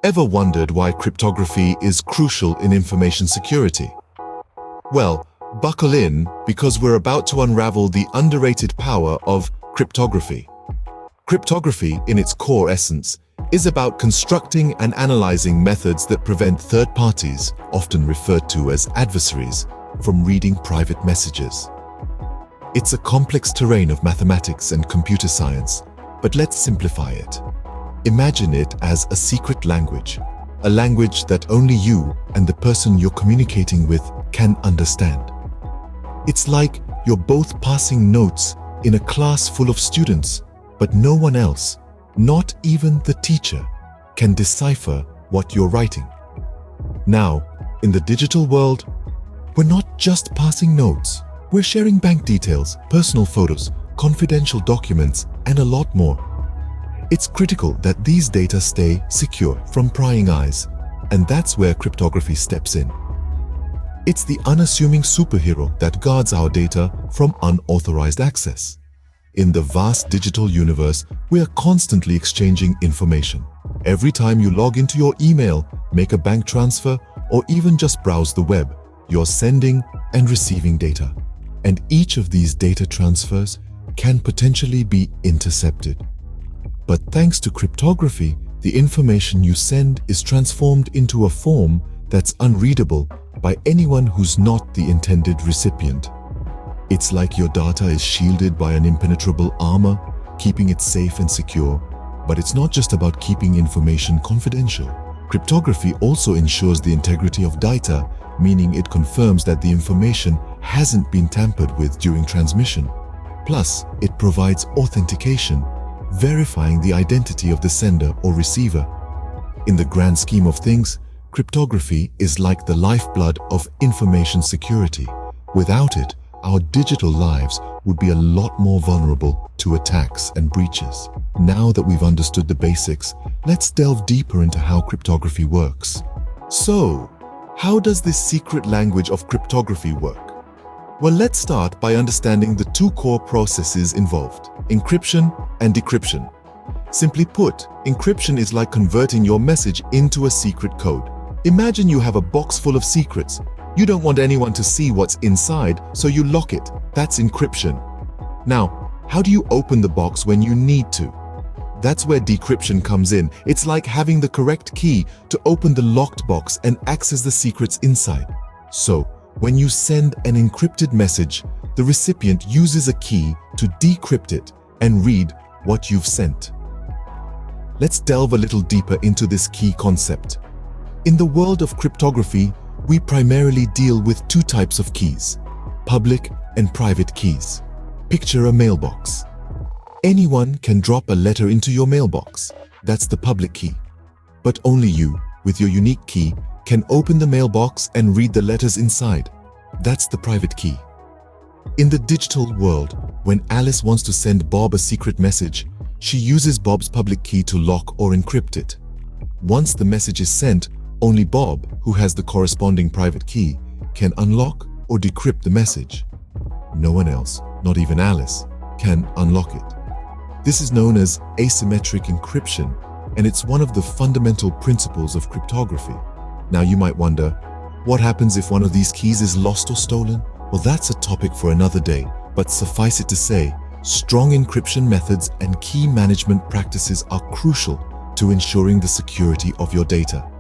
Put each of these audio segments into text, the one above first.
Ever wondered why cryptography is crucial in information security? Well, buckle in because we're about to unravel the underrated power of cryptography. Cryptography, in its core essence, is about constructing and analyzing methods that prevent third parties, often referred to as adversaries, from reading private messages. It's a complex terrain of mathematics and computer science, but let's simplify it. Imagine it as a secret language, a language that only you and the person you're communicating with can understand. It's like you're both passing notes in a class full of students, but no one else, not even the teacher, can decipher what you're writing. Now, in the digital world, we're not just passing notes. We're sharing bank details, personal photos, confidential documents, and a lot more. It's critical that these data stay secure from prying eyes, and that's where cryptography steps in. It's the unassuming superhero that guards our data from unauthorized access. In the vast digital universe, we are constantly exchanging information. Every time you log into your email, make a bank transfer, or even just browse the web, you're sending and receiving data. And each of these data transfers can potentially be intercepted. But thanks to cryptography, the information you send is transformed into a form that's unreadable by anyone who's not the intended recipient. It's like your data is shielded by an impenetrable armor, keeping it safe and secure. But it's not just about keeping information confidential. Cryptography also ensures the integrity of data, meaning it confirms that the information hasn't been tampered with during transmission. Plus, it provides authentication, verifying the identity of the sender or receiver. In the grand scheme of things, cryptography is like the lifeblood of information security. Without it, our digital lives would be a lot more vulnerable to attacks and breaches. Now that we've understood the basics, let's delve deeper into how cryptography works. So, how does this secret language of cryptography work? Well, let's start by understanding the two core processes involved: encryption and decryption. Simply put, encryption is like converting your message into a secret code. Imagine you have a box full of secrets. You don't want anyone to see what's inside, so you lock it. That's encryption. Now, how do you open the box when you need to? That's where decryption comes in. It's like having the correct key to open the locked box and access the secrets inside. So, when you send an encrypted message, the recipient uses a key to decrypt it and read what you've sent. Let's delve a little deeper into this key concept. In the world of cryptography, we primarily deal with two types of keys: public and private keys. Picture a mailbox. Anyone can drop a letter into your mailbox. That's the public key. But only you, with your unique key, can open the mailbox and read the letters inside. That's the private key. In the digital world, when Alice wants to send Bob a secret message, she uses Bob's public key to lock or encrypt it. Once the message is sent, only Bob, who has the corresponding private key, can unlock or decrypt the message. No one else, not even Alice, can unlock it. This is known as asymmetric encryption, and it's one of the fundamental principles of cryptography. Now you might wonder, what happens if one of these keys is lost or stolen? Well, that's a topic for another day, but suffice it to say, strong encryption methods and key management practices are crucial to ensuring the security of your data.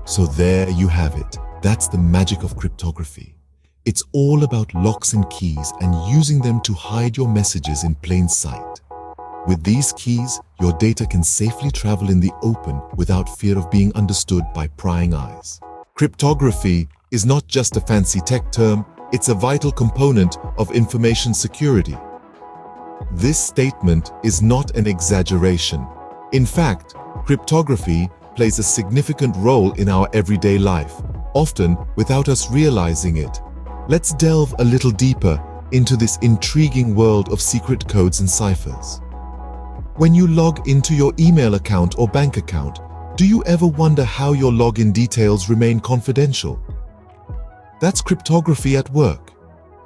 So there you have it. That's the magic of cryptography. It's all about locks and keys and using them to hide your messages in plain sight. With these keys, your data can safely travel in the open without fear of being understood by prying eyes. Cryptography is not just a fancy tech term, it's a vital component of information security. This statement is not an exaggeration. In fact, cryptography plays a significant role in our everyday life, often without us realizing it. Let's delve a little deeper into this intriguing world of secret codes and ciphers. When you log into your email account or bank account, do you ever wonder how your login details remain confidential? That's cryptography at work.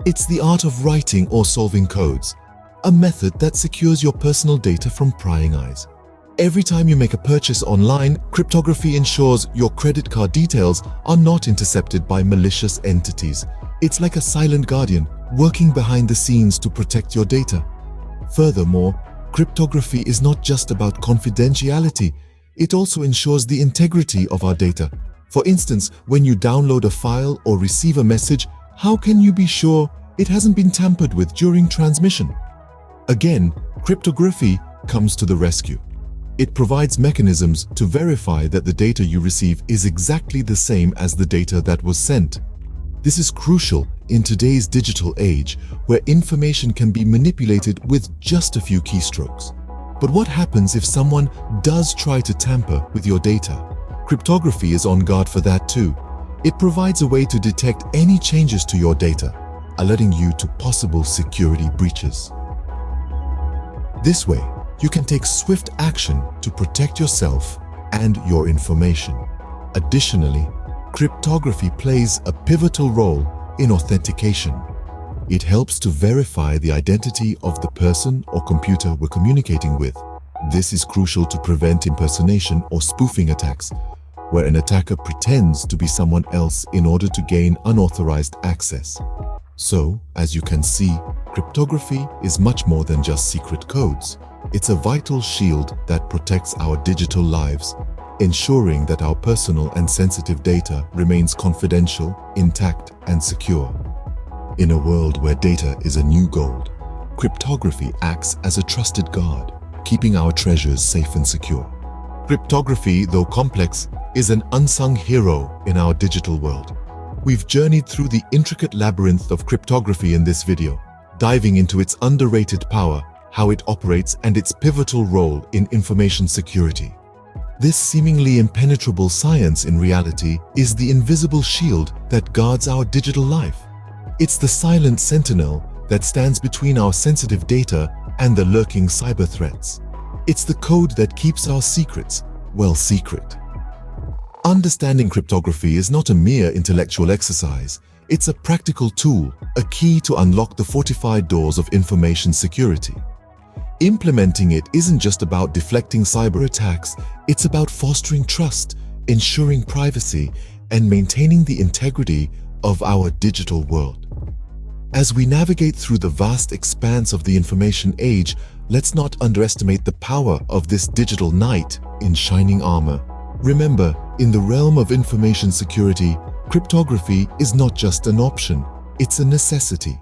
It's the art of writing or solving codes, a method that secures your personal data from prying eyes. Every time you make a purchase online, cryptography ensures your credit card details are not intercepted by malicious entities. It's like a silent guardian working behind the scenes to protect your data. Furthermore, cryptography is not just about confidentiality, it also ensures the integrity of our data. For instance, when you download a file or receive a message, how can you be sure it hasn't been tampered with during transmission? Again, cryptography comes to the rescue. It provides mechanisms to verify that the data you receive is exactly the same as the data that was sent. This is crucial in today's digital age, where information can be manipulated with just a few keystrokes. But what happens if someone does try to tamper with your data? Cryptography is on guard for that too. It provides a way to detect any changes to your data, alerting you to possible security breaches. This way, you can take swift action to protect yourself and your information. Additionally, cryptography plays a pivotal role in authentication. It helps to verify the identity of the person or computer we're communicating with. This is crucial to prevent impersonation or spoofing attacks, where an attacker pretends to be someone else in order to gain unauthorized access. So, as you can see, cryptography is much more than just secret codes. It's a vital shield that protects our digital lives, ensuring that our personal and sensitive data remains confidential, intact, and secure. In a world where data is a new gold, cryptography acts as a trusted guard, keeping our treasures safe and secure. Cryptography, though complex, is an unsung hero in our digital world. We've journeyed through the intricate labyrinth of cryptography in this video, diving into its underrated power, how it operates, and its pivotal role in information security. This seemingly impenetrable science in reality is the invisible shield that guards our digital life. It's the silent sentinel that stands between our sensitive data and the lurking cyber threats. It's the code that keeps our secrets, well, secret. Understanding cryptography is not a mere intellectual exercise. It's a practical tool, a key to unlock the fortified doors of information security. Implementing it isn't just about deflecting cyber attacks, it's about fostering trust, ensuring privacy, and maintaining the integrity of our digital world. As we navigate through the vast expanse of the information age, let's not underestimate the power of this digital knight in shining armor. Remember, in the realm of information security, cryptography is not just an option, it's a necessity.